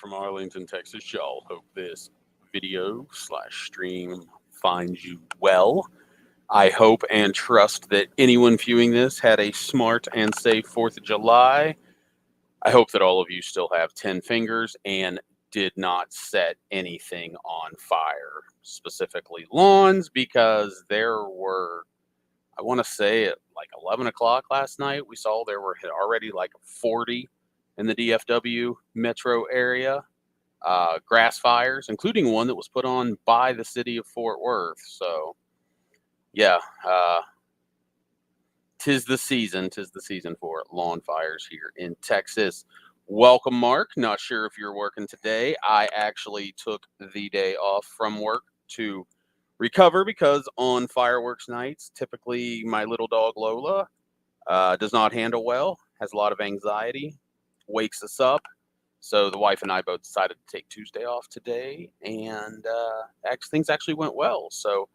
from Arlington, Texas. Y'all hope this video slash stream finds you well. I hope and trust that anyone viewing this had a smart and safe 4th of July. I hope that all of you still have 10 fingers and did not set anything on fire, specifically lawns, because there were, I want to say at like 11 o'clock last night, we saw there were already like 40 in the DFW metro area, grass fires, including one that was put on by the city of Fort Worth. So, yeah, tis the season for lawn fires here in Texas. Welcome, Mark. Not sure if you're working today. I actually took the day off from work to recover because on fireworks nights, typically my little dog Lola does not handle well, has a lot of anxiety, wakes us up. So the wife and I both decided to take Tuesday off today, and things actually went well. So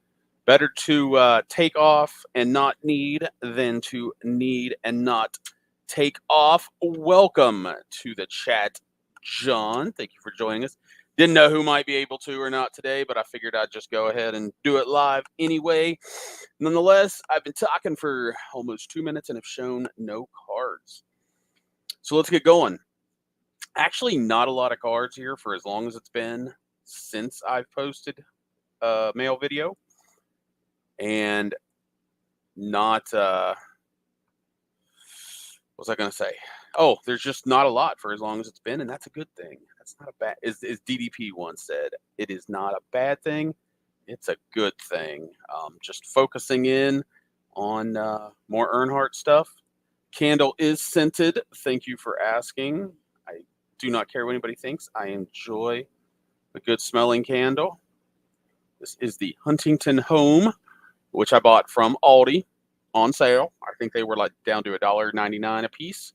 better to take off and not need than to need and not take off. Welcome to the chat, John. Thank you for joining us. Didn't know who might be able to or not today, but I figured I'd just go ahead and do it live anyway. Nonetheless, I've been talking for almost 2 minutes and have shown no cards. So let's get going. Actually, not a lot of cards here for as long as it's been since I've posted a mail video. And not, what was I going to say? Oh, there's just not a lot for as long as it's been, and that's a good thing. That's not a bad, as DDP once said, it is not a bad thing. It's a good thing. Just focusing in on more Earnhardt stuff. Candle is scented. Thank you for asking. I do not care what anybody thinks. I enjoy a good smelling candle. This is the Huntington Home, which I bought from Aldi on sale. I think they were like down to $1.99 a piece.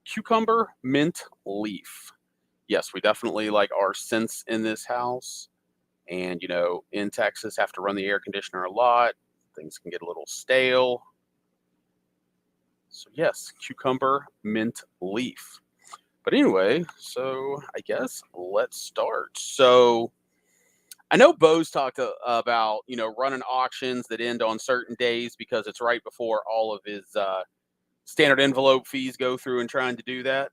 Cucumber mint leaf. Yes, we definitely like our scents in this house. And, you know, in Texas, have to run the air conditioner a lot. Things can get a little stale. So, yes, cucumber mint leaf. But anyway, so I guess let's start. So, I know Bo's talked about, you know, running auctions that end on certain days because it's right before all of his standard envelope fees go through and trying to do that.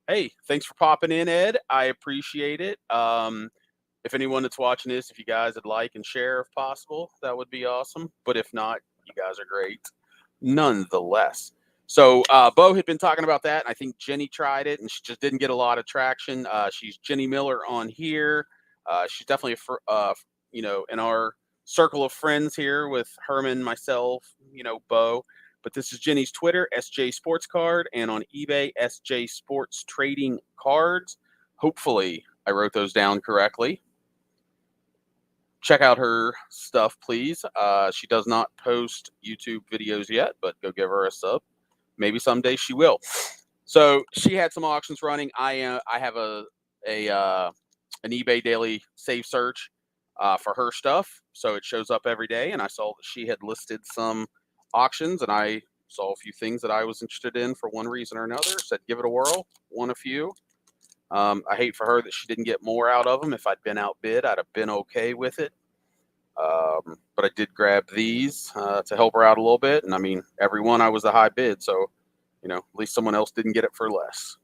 Hey, thanks for popping in, Ed. I appreciate it. If anyone that's watching this, if you guys would like and share if possible, that would be awesome. But if not, you guys are great nonetheless. So Bo had been talking about that. And I think Jenny tried it and she just didn't get a lot of traction. She's Jenny Miller on here. She's definitely, you know, in our circle of friends here with Herman, myself, you know, Bo. But this is Jenny's Twitter, SJ Sports Card, and on eBay, SJ Sports Trading Cards. Hopefully, I wrote those down correctly. Check out her stuff, please. She does not post YouTube videos yet, but go give her a sub. Maybe someday she will. So she had some auctions running. I have an eBay daily save search for her stuff, so it shows up every day. And I saw that she had listed some auctions, and I saw a few things that I was interested in for one reason or another. Said give it a whirl. Won a few. I hate for her that she didn't get more out of them. If I'd been outbid, I'd have been okay with it. But I did grab these to help her out a little bit. And I mean, every one I was the high bid, so you know, at least someone else didn't get it for less.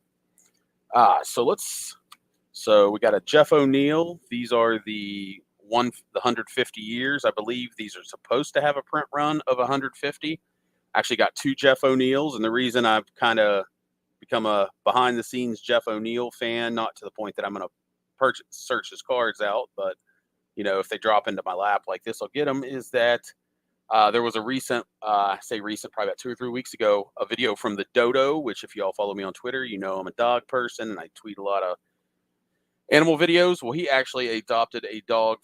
So we got a Jeff O'Neill. These are the 150 years. I believe these are supposed to have a print run of 150. Actually got two Jeff O'Neills, and the reason I've kind of become a behind the scenes Jeff O'Neill fan, not to the point that I'm going to search his cards out, but you know, if they drop into my lap like this, I'll get them, is that there was a recent, probably about 2 or 3 weeks ago, a video from the Dodo, which if you all follow me on Twitter, you know I'm a dog person and I tweet a lot of animal videos. Well, he actually adopted a dog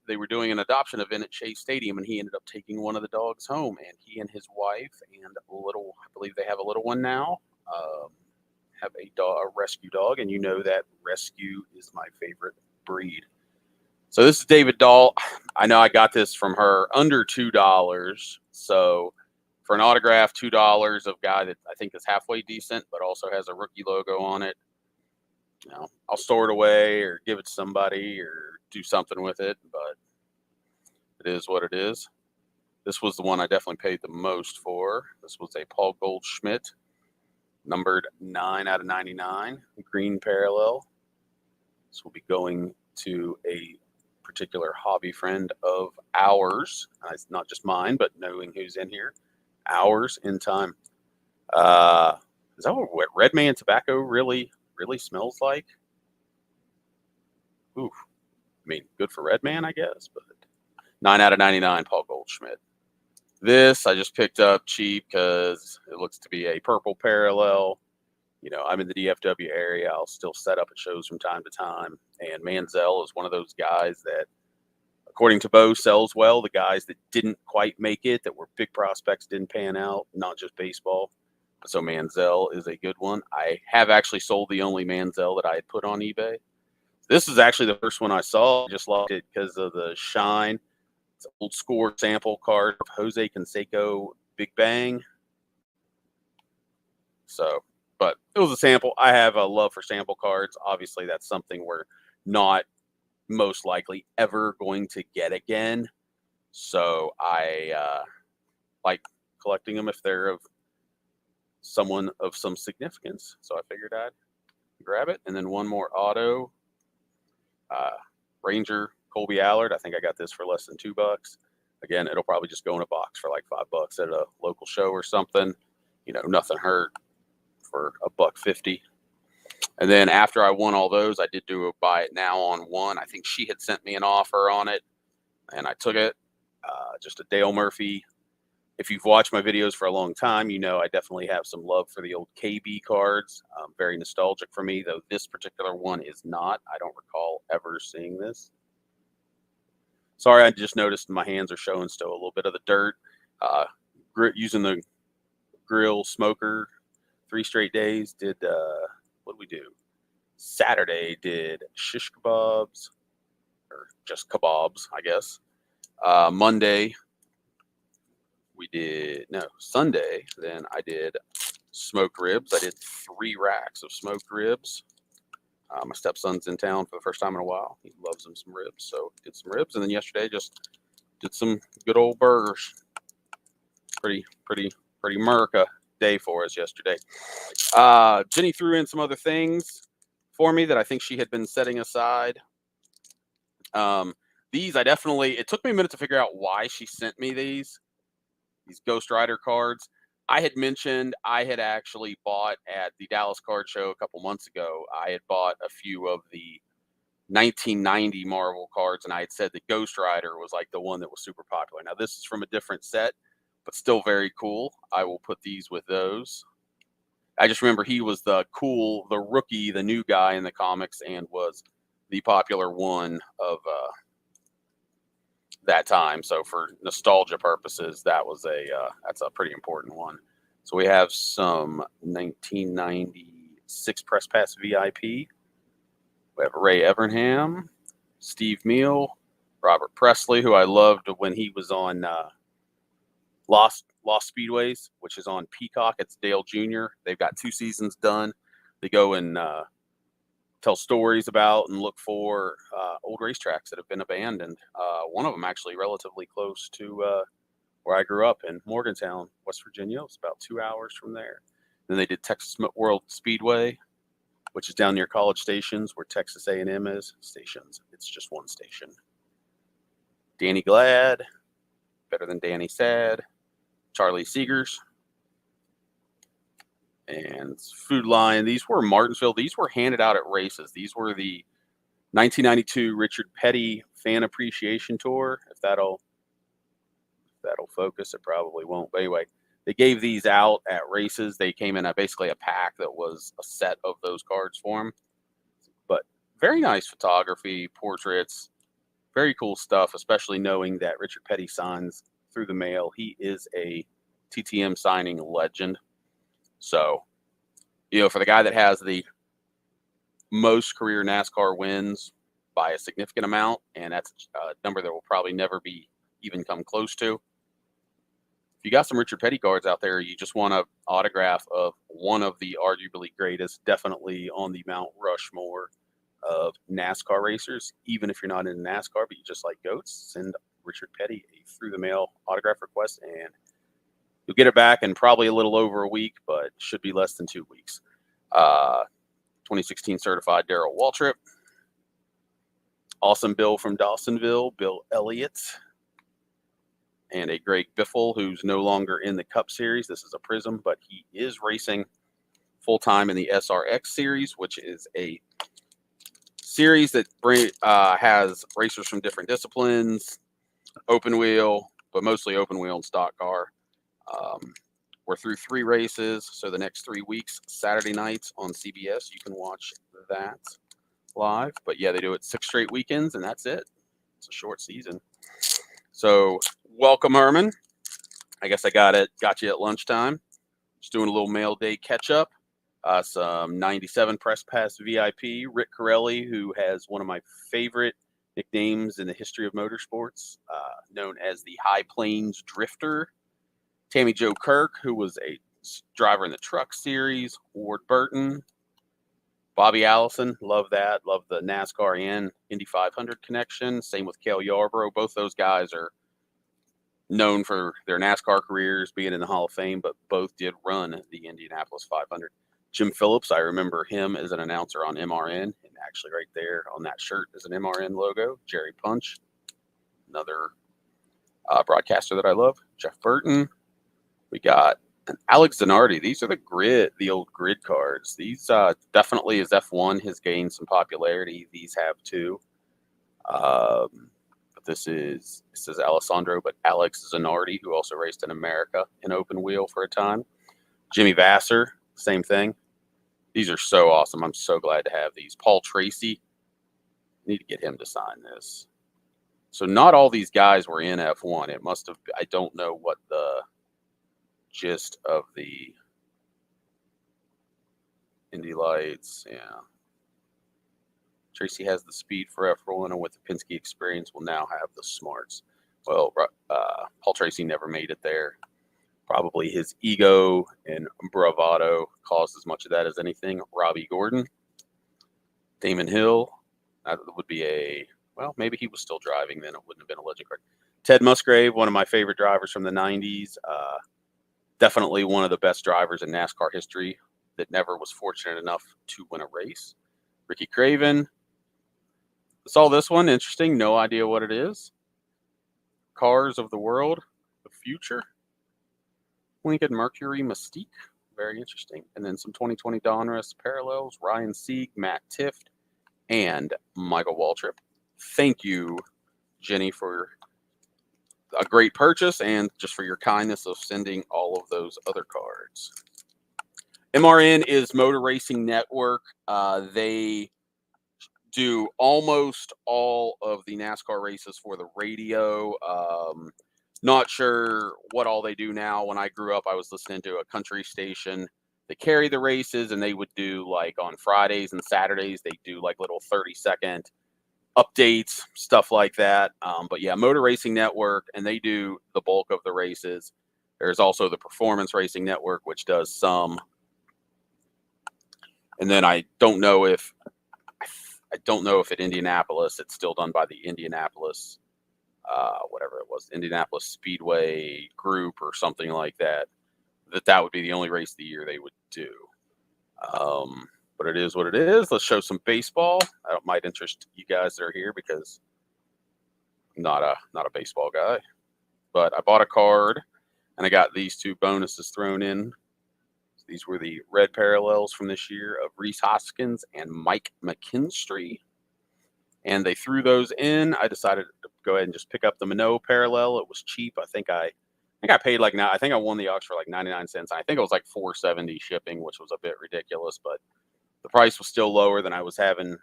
they were doing an adoption event at Shea Stadium, and he ended up taking one of the dogs home, and he and his wife and I believe they have a little one now, have a rescue dog, and you know that rescue is my favorite breed. So this is David Dahl. I know I got this from her under $2. So for an autograph, $2 of guy that I think is halfway decent, but also has a rookie logo on it. I'll store it away or give it to somebody or do something with it, but it is what it is. This was the one I definitely paid the most for. This was a Paul Goldschmidt, numbered 9 out of 99, green parallel. This will be going to a particular hobby friend of ours. It's not just mine, but knowing who's in here. Ours in time. Is that what Red Man tobacco really smells like? Ooh, I mean, good for Red Man, I guess, but 9 out of 99, Paul Goldschmidt. This I just picked up cheap because it looks to be a purple parallel. I'm in the DFW area. I'll still set up at shows from time to time. And Manziel is one of those guys that, according to Bo, sells well. The guys that didn't quite make it, that were big prospects, didn't pan out, not just baseball. So Manziel is a good one. I have actually sold the only Manziel that I had put on eBay. This is actually the first one I saw. I just loved it because of the shine. It's an old score sample card of Jose Canseco Big Bang. So, but it was a sample. I have a love for sample cards. Obviously, that's something we're not most likely ever going to get again. So I like collecting them if they're of someone of some significance. So I figured I'd grab it. And then one more auto. Ranger Colby Allard. I think I got this for less than $2. Again, it'll probably just go in a box for like $5 at a local show or something. Nothing hurt for $1.50. And then after I won all those, I did do a buy it now on one. I think she had sent me an offer on it, and I took it. Just a Dale Murphy. If you've watched my videos for a long time, I definitely have some love for the old KB cards. Very nostalgic for me, though this particular one is not. I don't recall ever seeing this. Sorry, I just noticed my hands are showing still a little bit of the dirt. Using the grill smoker 3 straight days. Did what did we do? Saturday did shish kebabs, or just kebabs, I guess. Monday Sunday, then I did smoked ribs. I did 3 racks of smoked ribs. My stepson's in town for the first time in a while. He loves some ribs, so did some ribs. And then yesterday just did some good old burgers. Pretty America day for us yesterday. Jenny threw in some other things for me that I think she had been setting aside. These it took me a minute to figure out why she sent me these Ghost Rider cards. I had mentioned I had actually bought at the Dallas Card Show a couple months ago. I had bought a few of the 1990 Marvel cards, and I had said that Ghost Rider was like the one that was super popular. Now, this is from a different set, but still very cool. I will put these with those. I just remember he was the rookie, the new guy in the comics, and was the popular one of that time. So for nostalgia purposes, that's a pretty important one. So we have some 1996 Press Pass VIP. We have Ray Evernham, Steve Meal, Robert Presley, who I loved when he was on Lost Speedways, which is on Peacock. It's Dale Jr. They've got 2 seasons done. They go and tell stories about and look for old racetracks that have been abandoned. One of them actually relatively close to where I grew up in Morgantown, West Virginia. It's about 2 hours from there. Then they did Texas World Speedway, which is down near College Stations, where Texas A&M is. Stations. It's just one station. Danny Glad, Better Than Danny Sad, Charlie Seegers, and Food Lion. These were Martinsville. These were handed out at races. These were the 1992 Richard Petty Fan Appreciation Tour. If that'll focus, it probably won't. But anyway, they gave these out at races. They came in basically a pack that was a set of those cards for them. But very nice photography, portraits, very cool stuff, especially knowing that Richard Petty signs through the mail. He is a TTM signing legend. So, for the guy that has the most career NASCAR wins by a significant amount, and that's a number that will probably never be even come close to, if you got some Richard Petty cards out there, you just want an autograph of one of the arguably greatest, definitely on the Mount Rushmore of NASCAR racers, even if you're not in NASCAR, but you just like goats, send Richard Petty a through the mail autograph request, and you'll get it back in probably a little over a week, but should be less than 2 weeks. 2016 certified Darrell Waltrip. Awesome Bill from Dawsonville, Bill Elliott. And a Greg Biffle, who's no longer in the Cup Series. This is a Prism, but he is racing full-time in the SRX Series, which is a series that has racers from different disciplines, open wheel, but mostly open wheel and stock car. We're through 3 races, so the next 3 weeks, Saturday nights on CBS, you can watch that live. But yeah, they do it 6 straight weekends, and that's it. It's a short season. So welcome, Herman. I guess I got you at lunchtime. Just doing a little mail day catch up. Some 97 Press Pass VIP, Rick Corelli, who has one of my favorite nicknames in the history of motorsports, known as the High Plains Drifter. Tammy Jo Kirk, who was a driver in the Truck Series. Ward Burton. Bobby Allison, love that. Love the NASCAR and Indy 500 connection. Same with Cale Yarborough. Both those guys are known for their NASCAR careers, being in the Hall of Fame, but both did run the Indianapolis 500. Jim Phillips, I remember him as an announcer on MRN, and actually right there on that shirt is an MRN logo. Jerry Punch, another broadcaster that I love. Jeff Burton. We got Alex Zanardi. These are the old grid cards. These definitely, as F1 has gained some popularity, these have too. But this is Alessandro, but Alex Zanardi, who also raced in America in open wheel for a time. Jimmy Vasser, same thing. These are so awesome. I'm so glad to have these. Paul Tracy, need to get him to sign this. So not all these guys were in F1. It must have, I don't know what the gist of the Indy Lights, yeah. Tracy has the speed for F1, and with the Penske experience, will now have the smarts. Well, Paul Tracy never made it there. Probably his ego and bravado caused as much of that as anything. Robbie Gordon, Damon Hill, that would be maybe he was still driving then. It wouldn't have been a legend card. Ted Musgrave, one of my favorite drivers from the 90s. Definitely one of the best drivers in NASCAR history that never was fortunate enough to win a race. Ricky Craven. Saw this one. Interesting. No idea what it is. Cars of the World. The Future. Lincoln Mercury Mystique. Very interesting. And then some 2020 Donruss parallels. Ryan Sieg, Matt Tifft, and Michael Waltrip. Thank you, Jenny, for a great purchase and just for your kindness of sending all of those other cards. MRN is Motor Racing Network. They do almost all of the NASCAR races for the radio. Not sure what all they do now. When I grew up, I was listening to a country station that carried the races, and they would do, like, on Fridays and Saturdays, they do like little 30-second updates, stuff like that. But yeah, Motor Racing Network, and they do the bulk of the races. There's also the Performance Racing Network, which does some. And then I don't know if at Indianapolis it's still done by the Indianapolis, whatever it was, Indianapolis Speedway Group or something like that. That would be the only race of the year they would do. But it is what it is. Let's show some baseball. That might interest you guys that are here because I'm not a baseball guy. But I bought a card and I got these 2 bonuses thrown in. These were the red parallels from this year of Reese Hoskins and Mike McKinstry. And they threw those in. I decided to go ahead and just pick up the Minot parallel. It was cheap. I think I paid I think I won the auction for like 99 cents. I think it was like $4.70 shipping, which was a bit ridiculous, but the price was still lower than I was having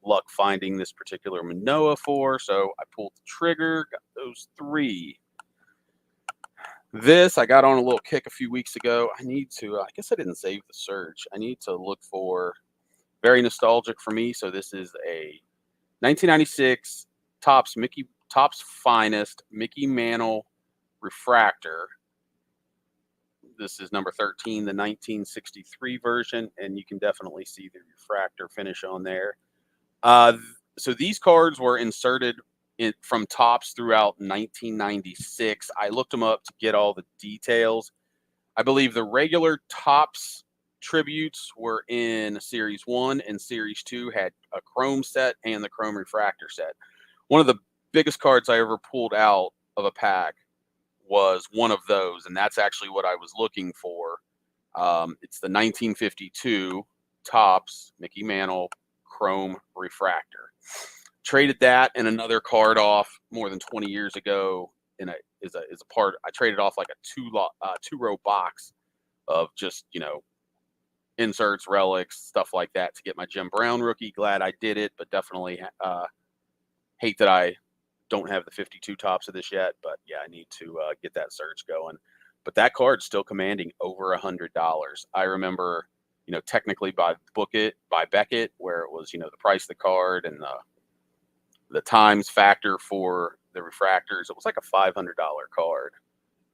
luck finding this particular Manoa for. So I pulled the trigger, got those 3. This, I got on a little kick a few weeks ago. I need to, I guess I didn't save the search. I need to look for, very nostalgic for me. So this is a 1996 Topps Finest Mickey Mantle refractor. This is number 13, the 1963 version, and you can definitely see the refractor finish on there. So these cards were inserted from Topps throughout 1996. I looked them up to get all the details. I believe the regular Topps tributes were in Series 1, and Series 2 had a chrome set and the chrome refractor set. One of the biggest cards I ever pulled out of a pack was one of those, and that's actually what I was looking for. It's the 1952 Topps Mickey Mantle chrome refractor. Traded that and another card off more than 20 years ago. I traded off like a two-row box of just inserts, relics, stuff like that to get my Jim Brown rookie. Glad I did it, but definitely hate that I don't have the 52 Topps of this yet. But yeah, I need to get that search going. But that card's still commanding over $100. I remember, technically by Beckett, where it was, the price of the card and the times factor for the refractors, it was like a $500 card.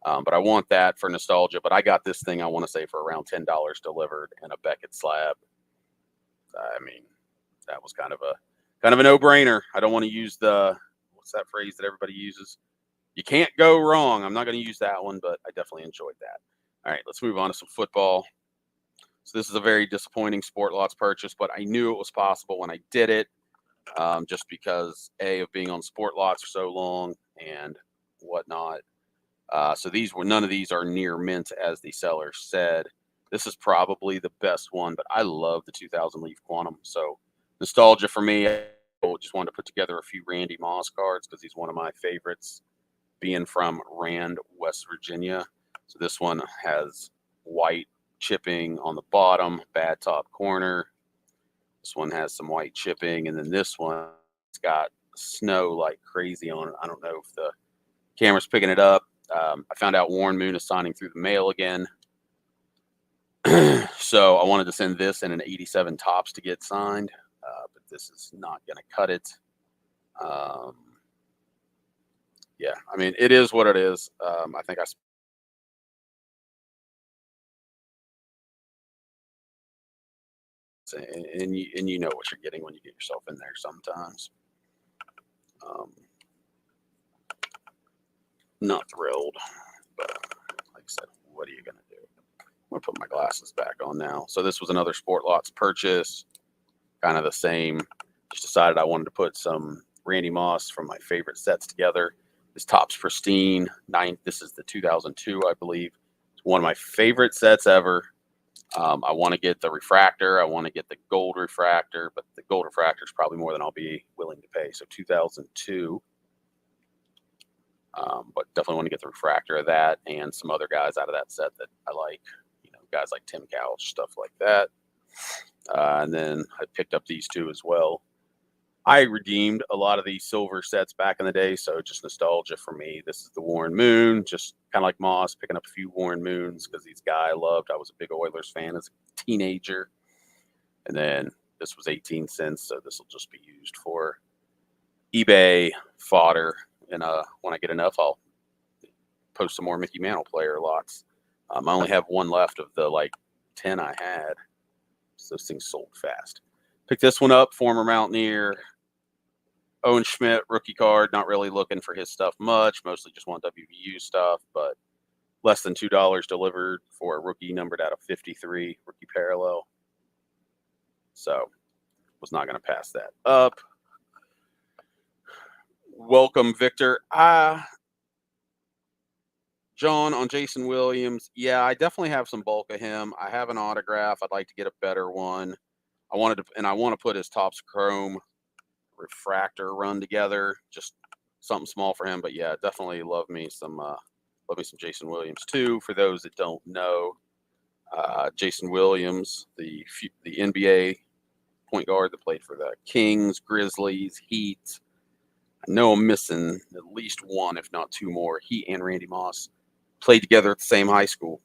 But I want that for nostalgia. But I got this thing, I want to say, for around $10 delivered in a Beckett slab. I mean, that was kind of a no-brainer. I don't want to use what's that phrase that everybody uses? You can't go wrong. I'm not going to use that one, but I definitely enjoyed that. All right, let's move on to some football. So this is a very disappointing Sport Lots purchase, but I knew it was possible when I did it, just because, of being on Sport Lots for so long and whatnot. So none of these are near mint, as the seller said. This is probably the best one, but I love the 2000 Leaf Quantum. So nostalgia for me. I just wanted to put together a few Randy Moss cards because he's one of my favorites, being from Rand, West Virginia. So this one has white chipping on the bottom, bad top corner. This one has some white chipping, and then this one, it's got snow like crazy on it. I don't know if the camera's picking it up. I found out Warren Moon is signing through the mail again. So I wanted to send this in an 87 Topps to get signed, but this is not going to cut it. Yeah, I mean, it is what it is. I think and you know what you're getting when you get yourself in there sometimes. Not thrilled, but like I said, what are you going to do? I'm going to put my glasses back on now. So this was another Sport Lots purchase, kind of the same. Just decided I wanted to put some Randy Moss from my favorite sets together. This Topps Pristine 9. This is the 2002, I believe. It's one of my favorite sets ever. I want to get the refractor. I want to get the gold refractor, but the gold refractor is probably more than I'll be willing to pay. So 2002. But definitely want to get the refractor of that and some other guys out of that set that I like. Guys like Tim Couch, stuff like that. And then I picked up these two as well. I redeemed a lot of these silver sets back in the day, so just nostalgia for me. This is the Warren Moon, just kind of like Moss, picking up a few Warren Moons because these guys I loved. I was a big Oilers fan as a teenager. And then this was 18 cents, so this will just be used for eBay fodder. And when I get enough, I'll post some more Mickey Mantle player lots. I only have one left of the 10 I had. So those things sold fast. Picked this one up, former Mountaineer. Owen Schmidt, rookie card. Not really looking for his stuff much. Mostly just want WVU stuff, but less than $2 delivered for a rookie numbered out of 53, rookie parallel. So was not going to pass that up. Welcome, Victor. John, on Jason Williams. Yeah, I definitely have some bulk of him. I have an autograph. I'd like to get a better one. I want to put his Topps Chrome refractor run together. Just something small for him. But yeah, definitely love me some Jason Williams too. For those that don't know, Jason Williams, the NBA point guard that played for the Kings, Grizzlies, Heat. I know I'm missing at least one, if not two more. He and Randy Moss played together at the same high school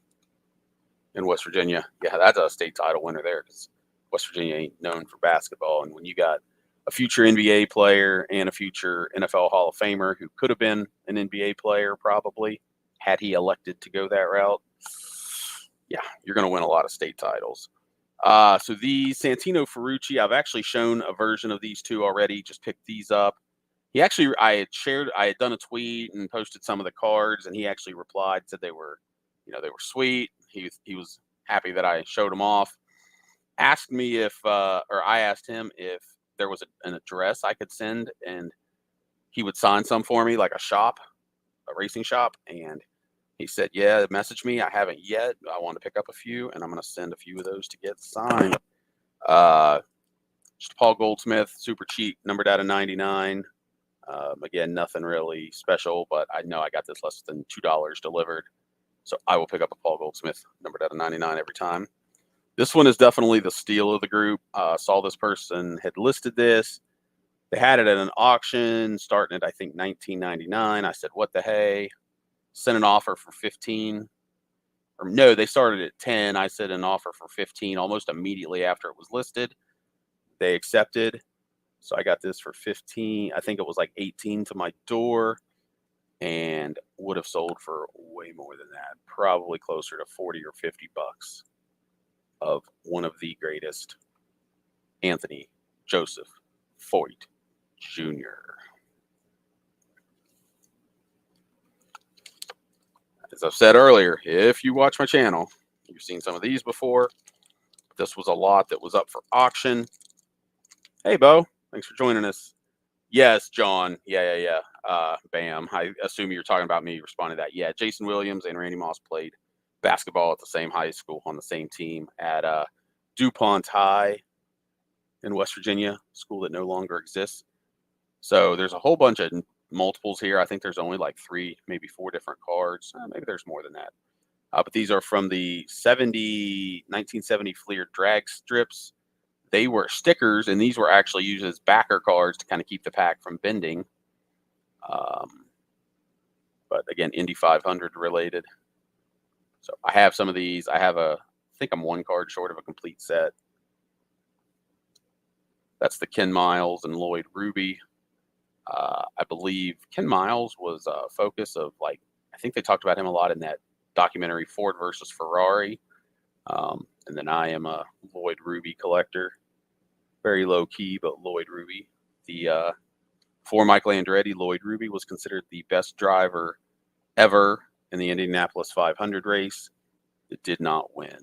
in West Virginia. Yeah, that's a state title winner there because West Virginia ain't known for basketball. And when you got a future NBA player and a future NFL Hall of Famer who could have been an NBA player probably, had he elected to go that route, yeah, you're going to win a lot of state titles. So these Santino Ferrucci, I've actually shown a version of these two already. Just picked these up. I had done a tweet and posted some of the cards, and he actually replied, said they were sweet. He was happy that I showed them off. Asked me or I asked him if there was an address I could send, and he would sign some for me, like a racing shop. And he said, yeah, message me. I haven't yet. I want to pick up a few, and I'm going to send a few of those to get signed. Just Paul Goldsmith, super cheap, numbered out of 99. Again, nothing really special, but I know I got this less than $2 delivered. So I will pick up a Paul Goldsmith, numbered out of 99 every time. This one is definitely the steal of the group. Saw this person had listed this. They had it at an auction starting at, I think, $19.99. I said, what the hey? Sent an offer for 15. Or no, they started at 10. I said an offer for 15 almost immediately after it was listed. They accepted. So I got this for 15. I think it was like 18 to my door, and would have sold for way more than that. Probably closer to 40 or 50 bucks of one of the greatest, Anthony Joseph Foyt Jr. As I've said earlier, if you watch my channel, you've seen some of these before. This was a lot that was up for auction. Hey, Bo. Thanks for joining us. Yes, John. Yeah. Bam. I assume you're talking about me responding to that. Yeah, Jason Williams and Randy Moss played basketball at the same high school on the same team at DuPont High in West Virginia, school that no longer exists. So there's a whole bunch of multiples here. I think there's only like 3, maybe 4 different cards. Maybe there's more than that. But these are from the 1970 Fleer drag strips. They were stickers, and these were actually used as backer cards to kind of keep the pack from bending. But again, Indy 500 related. So I have some of these. I think I'm 1 card short of a complete set. That's the Ken Miles and Lloyd Ruby. I believe Ken Miles was a focus of, like, I think they talked about him a lot in that documentary Ford versus Ferrari. And then I am a Lloyd Ruby collector. Very low key, but Lloyd Ruby. For Michael Andretti, Lloyd Ruby was considered the best driver ever in the Indianapolis 500 race. It did not win.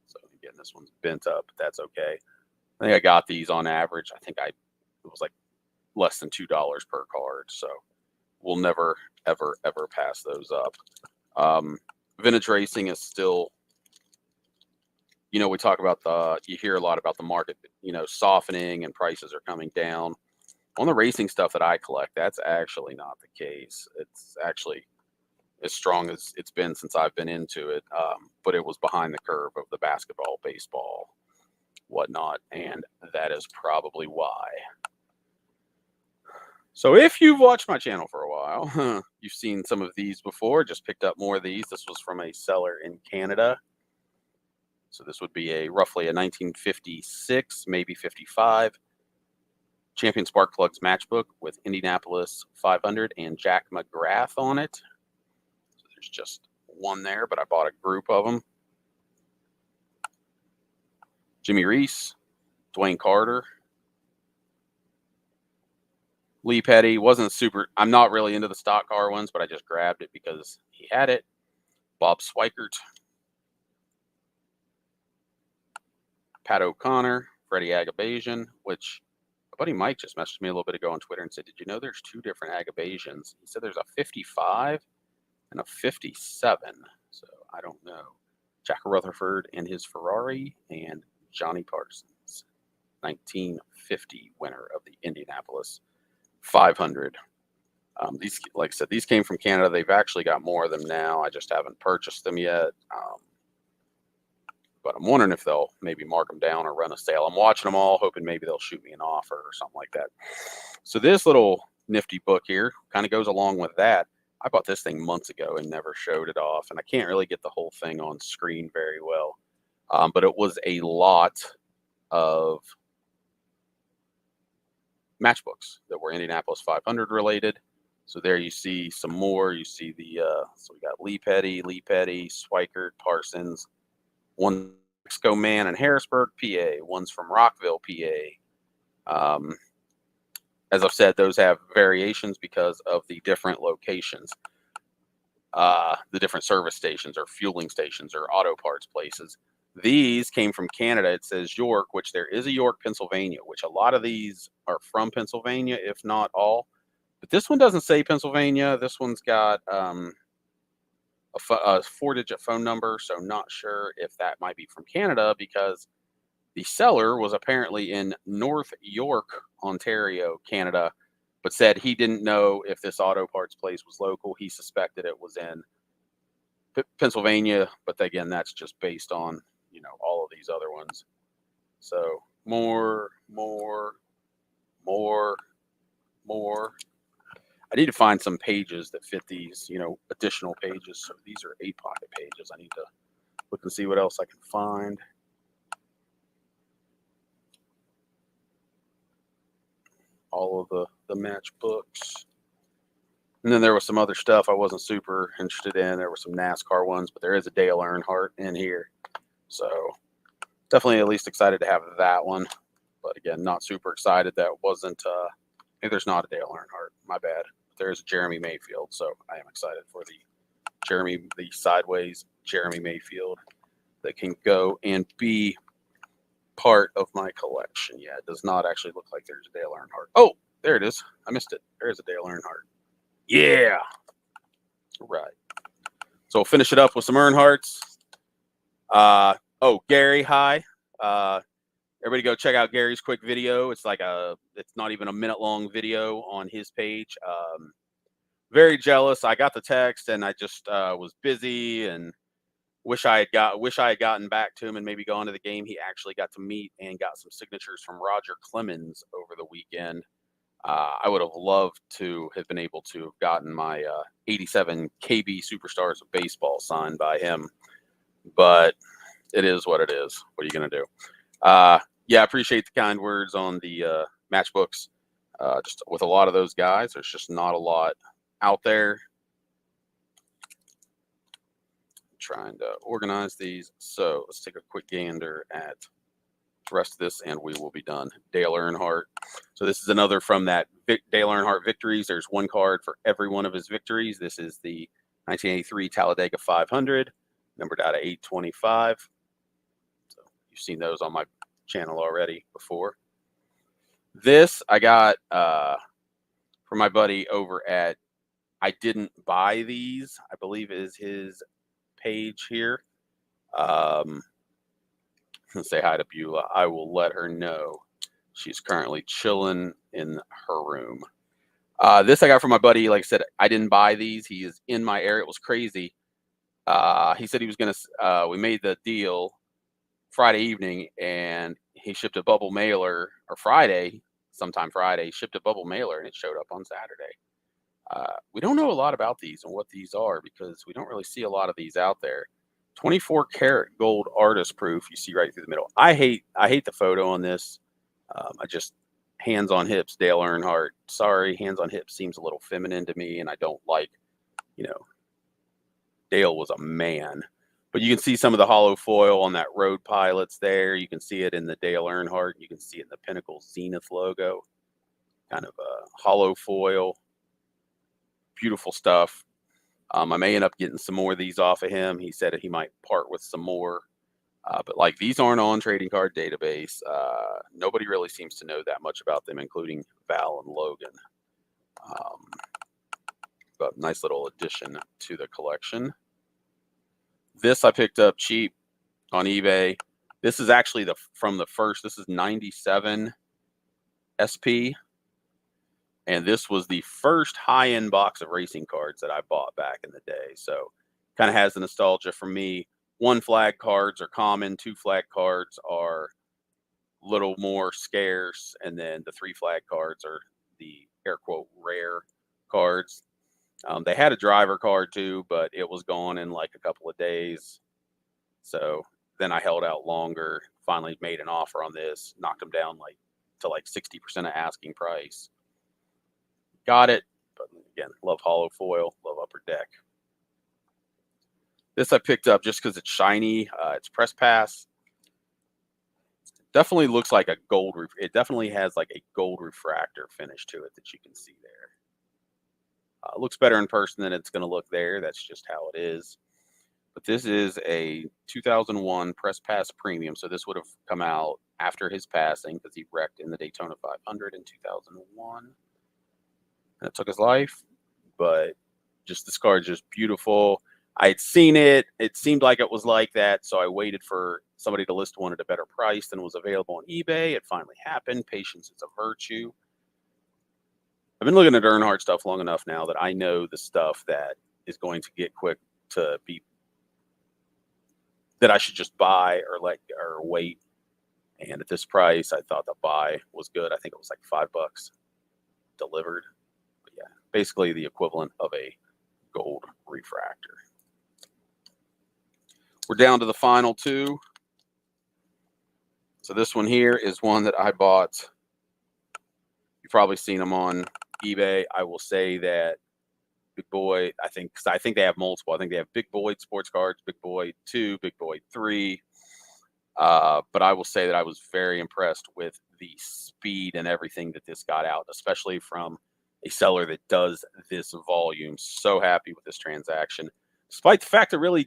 So again, this one's bent up, but that's okay. I think I got these on average. It was like less than $2 per card. So we'll never, ever, ever pass those up. Vintage racing is still, we talk about you hear a lot about the market, softening and prices are coming down. On the racing stuff that I collect, that's actually not the case. It's actually as strong as it's been since I've been into it. But it was behind the curve of the basketball, baseball, whatnot. And that is probably why. So if you've watched my channel for a while, you've seen some of these before. Just picked up more of these. This was from a seller in Canada. So this would be roughly a 1956, maybe 55 Champion Spark Plugs matchbook with Indianapolis 500 and Jack McGrath on it. So there's just one there, but I bought a group of them. Jimmy Reese, Dwayne Carter, Lee Petty. I'm not really into the stock car ones, but I just grabbed it because he had it. Bob Swikert, Pat O'Connor, Freddie Agabasian, which my buddy Mike just messaged me a little bit ago on Twitter and said, did you know there's 2 different Agabasians? He said there's a 55 and a 57. So I don't know. Jack Rutherford and his Ferrari, and Johnny Parsons, 1950 winner of the Indianapolis 500. These, like I said, these came from Canada. They've actually got more of them now. I just haven't purchased them yet. But I'm wondering if they'll maybe mark them down or run a sale. I'm watching them all, hoping maybe they'll shoot me an offer or something like that. So this little nifty book here kind of goes along with that. I bought this thing months ago and never showed it off, and I can't really get the whole thing on screen very well. But it was a lot of matchbooks that were Indianapolis 500 related. So there you see some more. You see the so we got Lee Petty, Swikert, Parsons. One Mexico Man in Harrisburg, PA. One's from Rockville, PA. As I've said, those have variations because of the different locations, the different service stations or fueling stations or auto parts places. These came from Canada. It says York, which there is a York, Pennsylvania, which a lot of these are from Pennsylvania, if not all. But this one doesn't say Pennsylvania. This one's got a 4-digit phone number, so not sure if that might be from Canada because the seller was apparently in North York, Ontario, Canada, but said he didn't know if this auto parts place was local. He suspected it was in Pennsylvania, but again, that's just based on, all of these other ones. So more. I need to find some pages that fit these, additional pages. So these are 8-pocket pages. I need to look and see what else I can find. All of the matchbooks. And then there was some other stuff I wasn't super interested in. There were some NASCAR ones, but there is a Dale Earnhardt in here. So definitely at least excited to have that one. But again, not super excited that wasn't, I think there's not a Dale Earnhardt. My bad. There's Jeremy Mayfield. So I am excited for the sideways Jeremy Mayfield that can go and be part of my collection. Yeah, it does not actually look like there's a Dale Earnhardt. Oh, there it is. I missed it. There's a Dale Earnhardt. Yeah. Right. So we'll finish it up with some Earnhardts. Gary, hi. Everybody go check out Gary's quick video. It's not even a minute-long video on his page. Very jealous. I got the text and I just was busy and wish I had gotten back to him and maybe gone to the game. He actually got to meet and got some signatures from Roger Clemens over the weekend. I would have loved to have been able to have gotten my 87 KB Superstars of Baseball signed by him, but it is what it is. What are you going to do? Yeah, I appreciate the kind words on the matchbooks. Just with a lot of those guys, there's just not a lot out there. I'm trying to organize these. So let's take a quick gander at the rest of this and we will be done. Dale Earnhardt. So this is another from that Dale Earnhardt victories. There's one card for every one of his victories. This is the 1983 Talladega 500, numbered out of 825. So you've seen those on my channel already before. This I got from my buddy over at I Didn't Buy These, I believe is his page here. Say hi to Beulah. I will let her know. She's currently chilling in her room. This I got from my buddy. Like I said, I didn't buy these. He is in my area. It was crazy. He said he was going to, we made the deal Friday evening and he shipped a bubble mailer, or sometime Friday, shipped a bubble mailer and it showed up on Saturday. We don't know a lot about these and what these are because we don't really see a lot of these out there. 24 karat gold artist proof. You see right through the middle. I hate the photo on this. I just, hands on hips, Dale Earnhardt. Sorry, hands on hips seems a little feminine to me, and I don't like, Dale was a man. But you can see some of the hollow foil on that Road Pilots there. You can see it in the Dale Earnhardt. You can see it in the Pinnacle Zenith logo. Kind of a hollow foil. Beautiful stuff. I may end up getting some more of these off of him. He said that he might part with some more. But like these aren't on Trading Card Database. Nobody really seems to know that much about them, including Val and Logan. But nice little addition to the collection. This I picked up cheap on eBay. This is actually from the first. This is 97 SP. And this was the first high-end box of racing cards that I bought back in the day. So kind of has the nostalgia for me. 1 flag cards are common. 2 flag cards are a little more scarce. And then the 3 flag cards are the air quote rare cards. They had a driver card too, but it was gone in like a couple of days. So then I held out longer, finally made an offer on this, knocked them down to 60% of asking price. Got it, but Again, love hollow foil, love upper deck. This I picked up just because it's shiny. It's press pass. Definitely looks like a gold. It definitely has like a gold refractor finish to it that you can see there. Looks better in person than it's going to look there. That's just how it is. But this is a 2001 Press Pass Premium. So this would have come out after his passing because he wrecked in the Daytona 500 in 2001. And it took his life. But just this card is just beautiful. I had seen it. It seemed like it was like that. So I waited for somebody to list one at a better price than was available on eBay. It finally happened. Patience is a virtue. I've been looking at Earnhardt stuff long enough now that I know the stuff that is going to get quick to be that I should just buy or wait. And at this price, I thought the buy was good. I think it was like $5 delivered. But yeah, basically the equivalent of a gold refractor. We're down to the final two. So this one here is one that I bought. You've probably seen them on eBay. I will say that Big Boy, I think they have multiple. I think they have Big Boy sports cards, Big Boy 2, Big Boy 3. But I will say that I was very impressed with the speed and everything that this got out, especially from a seller that does this volume. So happy with this transaction, despite the fact it really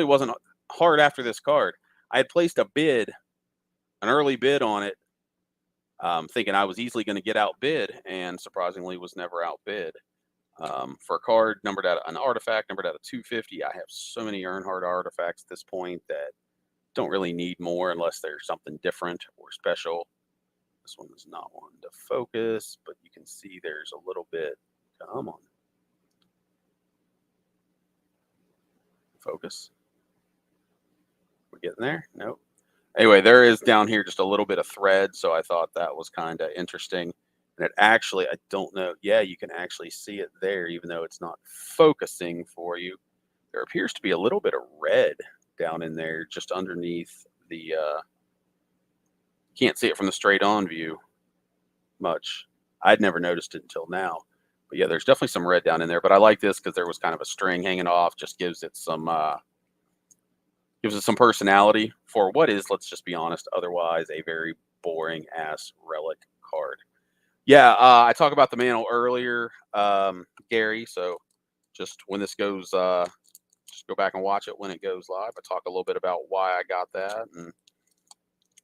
wasn't hard after this card. I had placed an early bid on it, thinking I was easily going to get outbid, and surprisingly was never outbid. For a card numbered at an artifact numbered at a 250, I have so many Earnhardt artifacts at this point that don't really need more unless there's something different or special. This one is not one to focus, but you can see there's a little bit. Come on. Focus. We're getting there? Nope. Anyway, there is down here just a little bit of thread, so I thought that was kind of interesting. And it actually, I don't know. Yeah, you can actually see it there, even though it's not focusing for you. There appears to be a little bit of red down in there, just underneath the, can't see it from the straight on view much. I'd never noticed it until now. But yeah, there's definitely some red down in there. But I like this because there was kind of a string hanging off, just gives it some personality for what is, let's just be honest, otherwise a very boring ass relic card. Yeah, I talked about the mantle earlier, Gary. So just when this goes, just go back and watch it when it goes live. I talk a little bit about why I got that and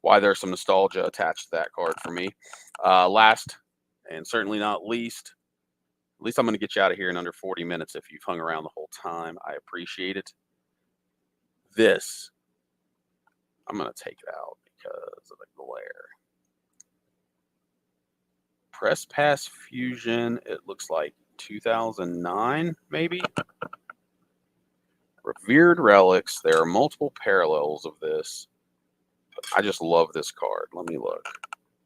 why there's some nostalgia attached to that card for me. Last and certainly not least, at least I'm going to get you out of here in under 40 minutes if you've hung around the whole time. I appreciate it. This, I'm going to take it out because of the glare. Press Pass Fusion, it looks like 2009, maybe. Revered Relics. There are multiple parallels of this. But I just love this card. Let me look.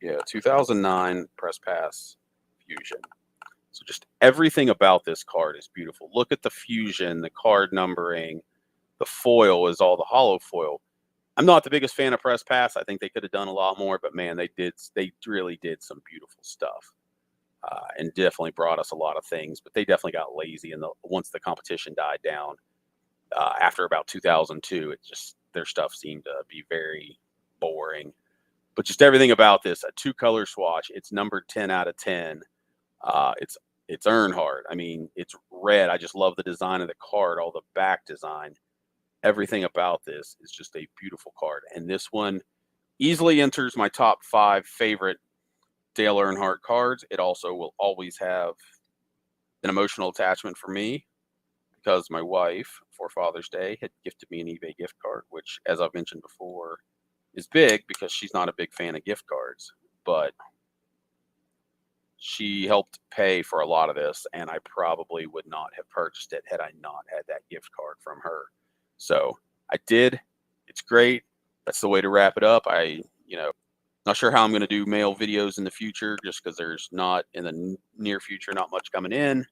Yeah, 2009 Press Pass Fusion. So just everything about this card is beautiful. Look at the fusion, the card numbering. The foil is all the hollow foil. I'm not the biggest fan of Press Pass. I think they could have done a lot more, but man, they really did some beautiful stuff. And definitely brought us a lot of things, but they definitely got lazy. And once the competition died down, after about 2002, their stuff seemed to be very boring. But just everything about this, a 2-color swatch. It's numbered 10 out of 10. It's Earnhardt. I mean, it's red. I just love the design of the card, all the back design. Everything about this is just a beautiful card. And this one easily enters my top 5 favorite Dale Earnhardt cards. It also will always have an emotional attachment for me because my wife, for Father's Day, had gifted me an eBay gift card, which, as I've mentioned before, is big because she's not a big fan of gift cards. But she helped pay for a lot of this, and I probably would not have purchased it had I not had that gift card from her. So I did. It's great. That's the way to wrap it up. Not sure how I'm going to do mail videos in the future just because there's not, in the near future, not much coming in.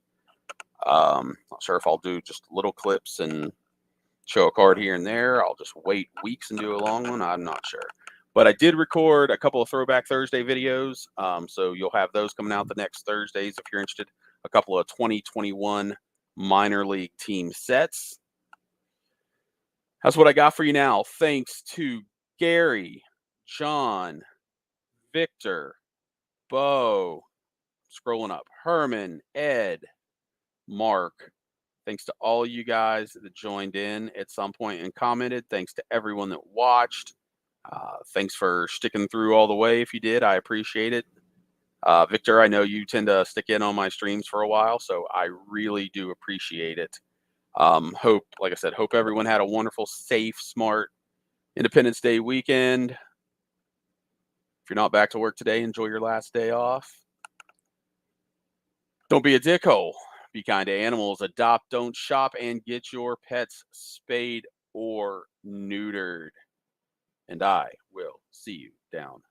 Not sure if I'll do just little clips and show a card here and there. I'll just wait weeks and do a long one. I'm not sure. But I did record a couple of Throwback Thursday videos. So you'll have those coming out the next Thursdays if you're interested. a couple of 2021 minor league team sets. That's what I got for you now. Thanks to Gary, John, Victor, Bo, scrolling up, Herman, Ed, Mark. Thanks to all you guys that joined in at some point and commented. Thanks to everyone that watched. Thanks for sticking through all the way. If you did, I appreciate it. Victor, I know you tend to stick in on my streams for a while, so I really do appreciate it. Like I said, hope everyone had a wonderful, safe, smart Independence Day weekend. If you're not back to work today, enjoy your last day off. Don't be a dickhole. Be kind to animals. Adopt, don't shop, and get your pets spayed or neutered. And I will see you down